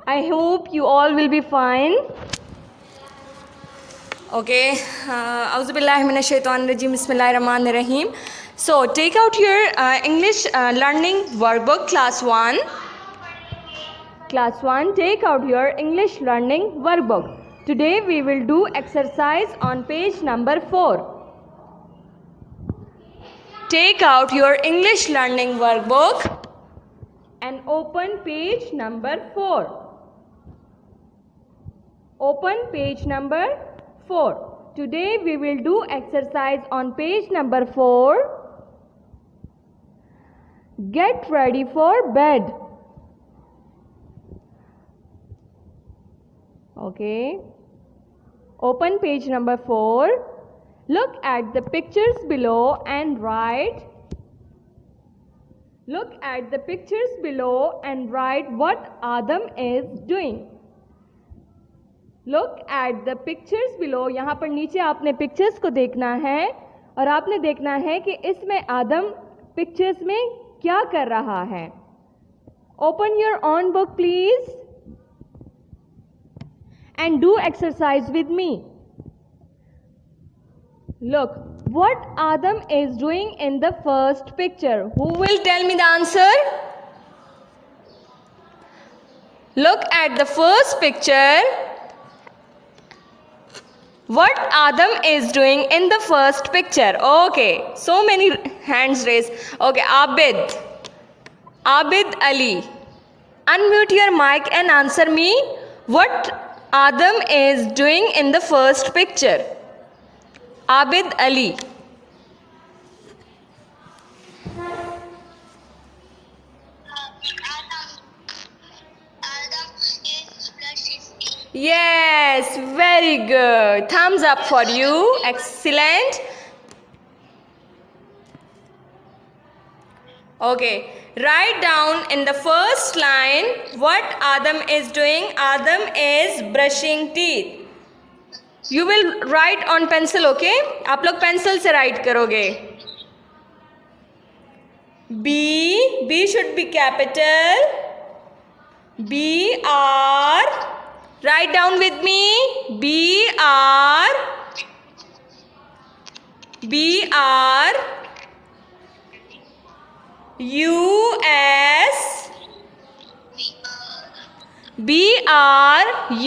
I hope you all will be fine. Okay. Auzubillahi minash shaitanir rajim. Bismillahir rahmanir rahim. So take out your English learning workbook, class 1. Class 1, take out your English learning workbook. Today we will do exercise on page number 4. Take out your English learning workbook and open page number 4. Open page number 4. Today we will do exercise on page number 4. Get ready for bed. Okay. Open page number 4. Look at the pictures below and write. Look at the pictures below and write what Adam is doing. Look at the pictures below. यहाँ पर नीचे आपने pictures को देखना है और आपने देखना है कि इसमें आदम पिक्चर्स में क्या कर रहा है. Open your own book please and do exercise with me. Look, what Adam is doing in the first picture. Who will tell me the answer? Look at the first picture. What Adam is doing in the first picture? Okay, so many hands raised. Okay, Abid Ali, unmute your mic and answer me. What Adam is doing in the first picture? Abid Ali. Yes, very good. Thumbs up for you. Excellent. Okay, write down in the first line what Adam is doing. Adam is brushing teeth. You will write on pencil, okay? आप लोग pencil से write करोगे. B should be capital. BR. Write down with me. BR. US. BRUS.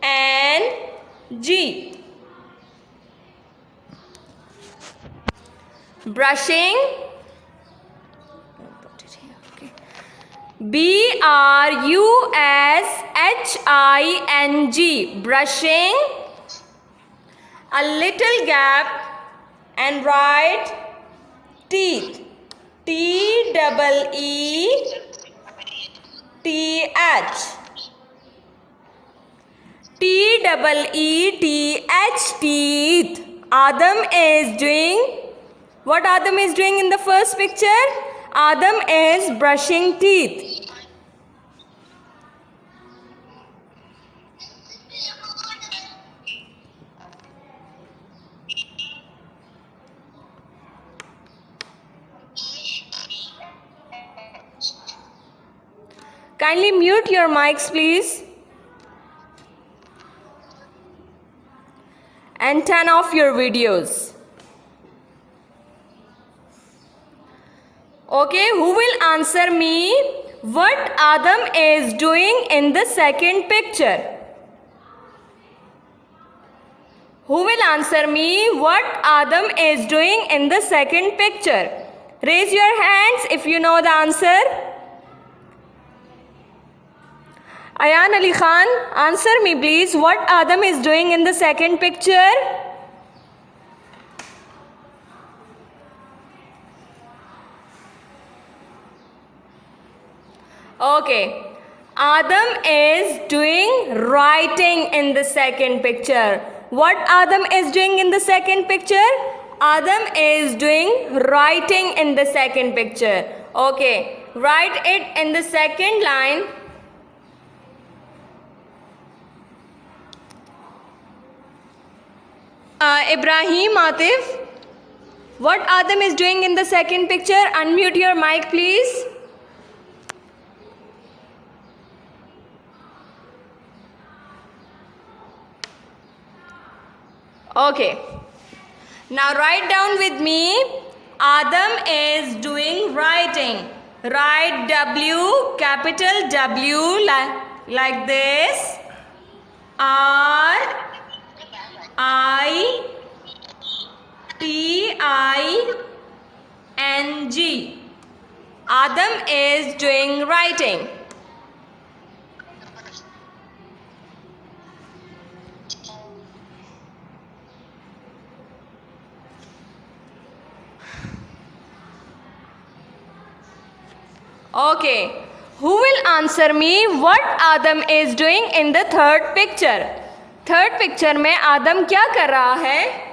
HING. Brushing. BRUSHING. Brushing. A little gap and write teeth. TEETH. TEETH. Teeth. Adam is doing. What Adam is doing in the first picture? Adam is brushing teeth. Kindly mute your mics, please. And turn off your videos. Okay, who will answer me what Adam is doing in the second picture? Who will answer me what Adam is doing in the second picture? Raise your hands if you know the answer. Ayan Ali Khan, answer me please. What Adam is doing in the second picture? Okay. Adam is doing writing in the second picture. What Adam is doing in the second picture? Adam is doing writing in the second picture. Okay. Write it in the second line. Ibrahim Atif, What Adam is doing in the second picture? Unmute your mic, please. Okay. Now write down with me. Adam is doing writing. Write W, capital W, like this. R I T I N G. Adam is doing writing. Okay, who will answer me what Adam is doing in the third picture? Third picture में आदम क्या कर रहा है?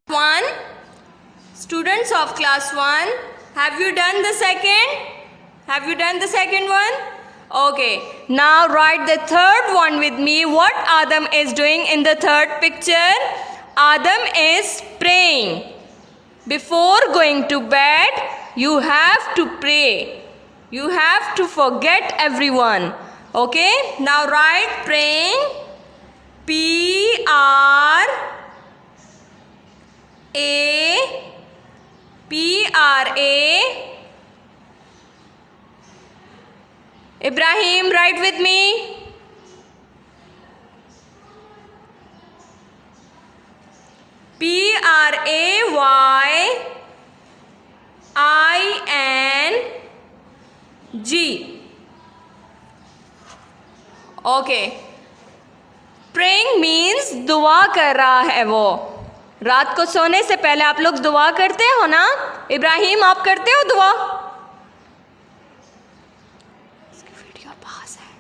One. Students of class 1, have you done the second? Have you done the second one? Okay, now write the third one with me. What Adam is doing in the third picture? Adam is praying. Before going to bed, you have to pray. You have to forget everyone. Okay, now write praying. P-R-A. Ibrahim, write with me. P-R-A-Y-I-N-G. Okay. Praying means दुआ कर रहा है वो. रात को सोने से पहले आप लोग दुआ करते हो ना? इब्राहिम, आप करते हो दुआ? इसकी वीडियो पास है.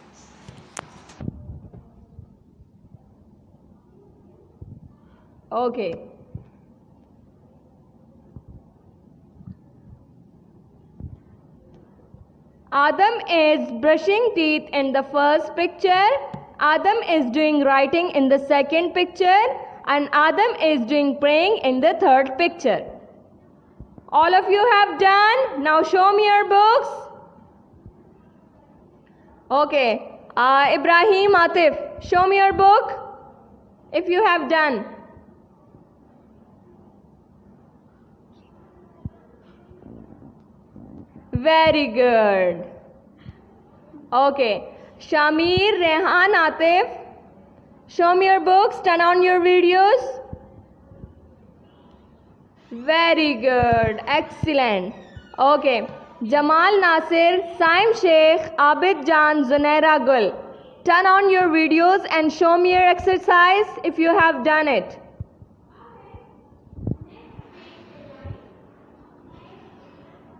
Okay. Adam is brushing teeth in the first picture. Adam is doing writing in the second picture. And Adam is doing praying in the third picture. All of you have done. Now show me your books. Okay. Ibrahim, Atif, show me your book if you have done. Very good. Okay. Shamir, Rehan, Atif, show me your books, turn on your videos. Very good, excellent. Okay, Jamal Nasir, Saim Sheikh, Abid Jan, Zunaira Gul, turn on your videos and show me your exercise if you have done it.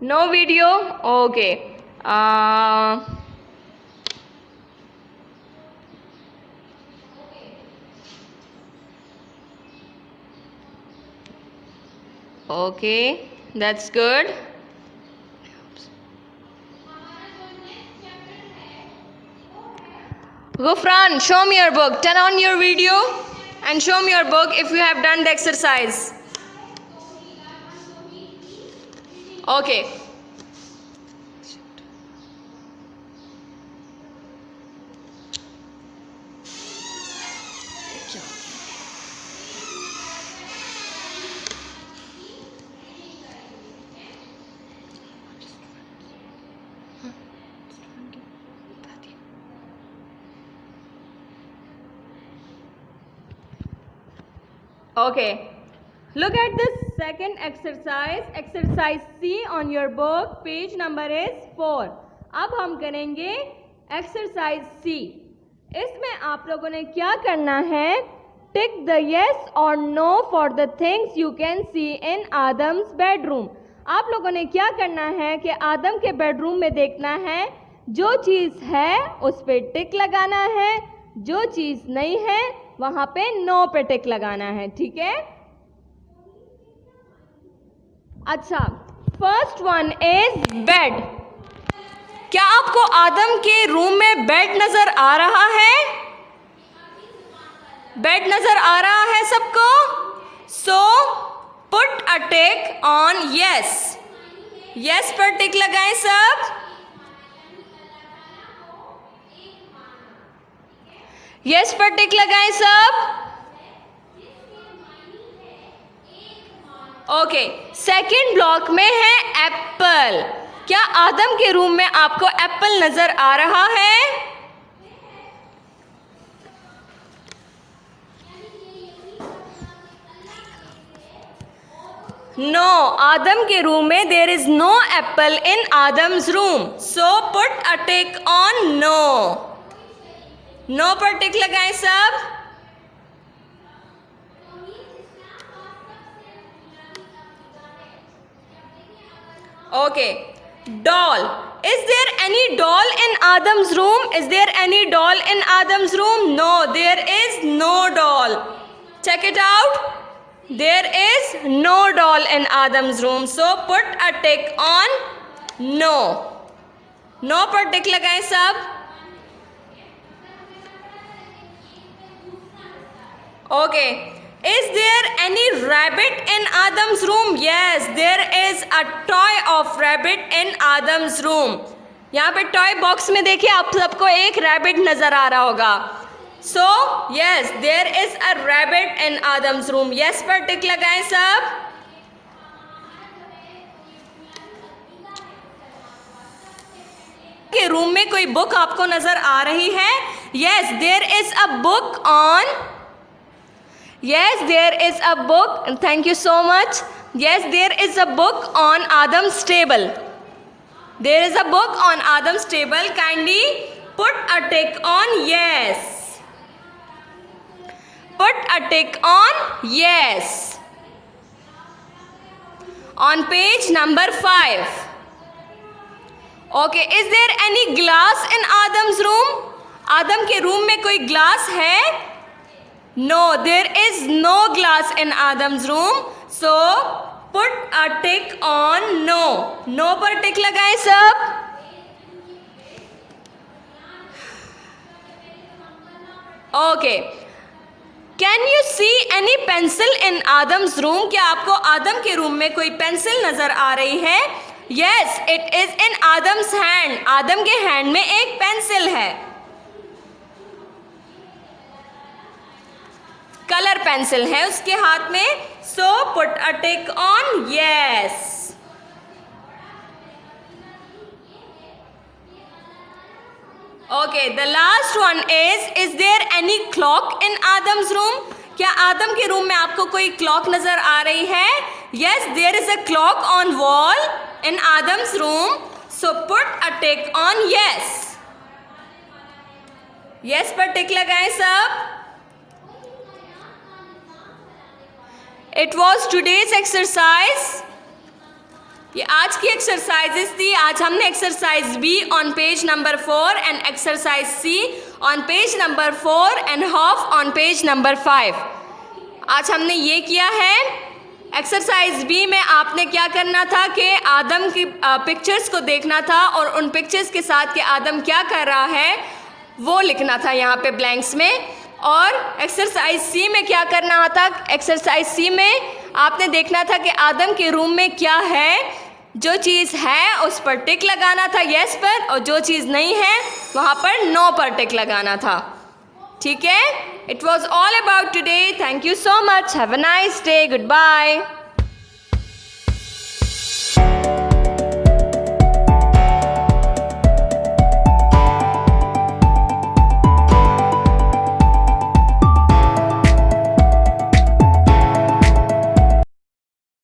No video? Okay. Okay, that's good. Gufran, show me your book. Turn on your video and show me your book if you have done the exercise. Okay. Okay, look at this second exercise, exercise C on your book, page number is 4. अब हम करेंगे exercise C. इसमें आप लोगों ने क्या करना है? Tick the yes or no for the things you can see in Adam's bedroom. आप लोगों ने क्या करना है कि आदम के बेडरूम में देखना है, जो चीज़ है उस पर टिक लगाना है, जो चीज़ नहीं है वहां पे नो पे टिक लगाना है, ठीक है। अच्छा, फर्स्ट वन इज बेड। क्या आपको आदम के रूम में बेड नजर आ रहा है? बेड नजर आ रहा है सबको? सो put a tick on yes. Yes पर टिक लगाएं सब। यस पर टिक लगाएं सब। ओके, सेकंड ब्लॉक में है एप्पल। क्या आदम के रूम में आपको एप्पल नजर आ रहा है? नो, आदम के रूम में there is no apple in Adam's room, so put a tick on no. No पर टिक लगाएं सब। Okay, doll. Is there any doll in Adam's room? Is there any doll in Adam's room? No, there is no doll. Check it out. There is no doll in Adam's room, so put a tick on no. No पर टिक लगाएं सब। Okay. Is there any rabbit in Adam's room? Yes, there is a toy of rabbit in Adam's room. यहाँ पे toy box में देखिए आप सबको एक रैबिट नजर आ रहा होगा। So yes, there is a rabbit in Adam's room. Yes पर टिक लगाएं सब। के रूम में कोई बुक आपको नजर आ रही है? Yes, there is a book on. Yes, there is a book. Thank you so much. Yes, there is a book on Adam's table. There is a book on Adam's table. Kindly put a tick on yes. Put a tick on yes. On page number 5. Okay, is there any glass in Adam's room? आदम के room में कोई glass है? No, there is no glass in Adam's room. So put a tick on no. No पर टिक लगाएं सब। Okay. Can you see any pencil in Adam's room? क्या आपको आदम के रूम में कोई पेंसिल नजर आ रही है? Yes, it is in Adam's hand. आदम के हैंड में एक पेंसिल है, कलर पेंसिल है उसके हाथ में। So put a tick on yes. Okay, the last one is there any clock in Adam's room? क्या आदम के रूम में आपको कोई क्लॉक नजर आ रही है? Yes, there is a clock on wall in Adam's room. So put a tick on yes. Yes पर टिक लगाएं सब। It was today's exercise. ये आज की एक्सरसाइजेस थी। आज हमने exercise B on page number 4 and exercise C on page number 4 and half on page number 5 आज हमने ये किया है। एक्सरसाइज बी में आपने क्या करना था कि आदम की पिक्चर्स को देखना था और उन पिक्चर्स के साथ कि आदम क्या कर रहा है वो लिखना था यहाँ पे ब्लैंक्स में। और एक्सरसाइज सी में क्या करना था? एक्सरसाइज सी में आपने देखना था कि आदम के रूम में क्या है, जो चीज़ है उस पर टिक लगाना था यस पर, और जो चीज़ नहीं है वहाँ पर नो पर टिक लगाना था। ठीक है? It was all about today. Thank you so much. Have a nice day. Good bye.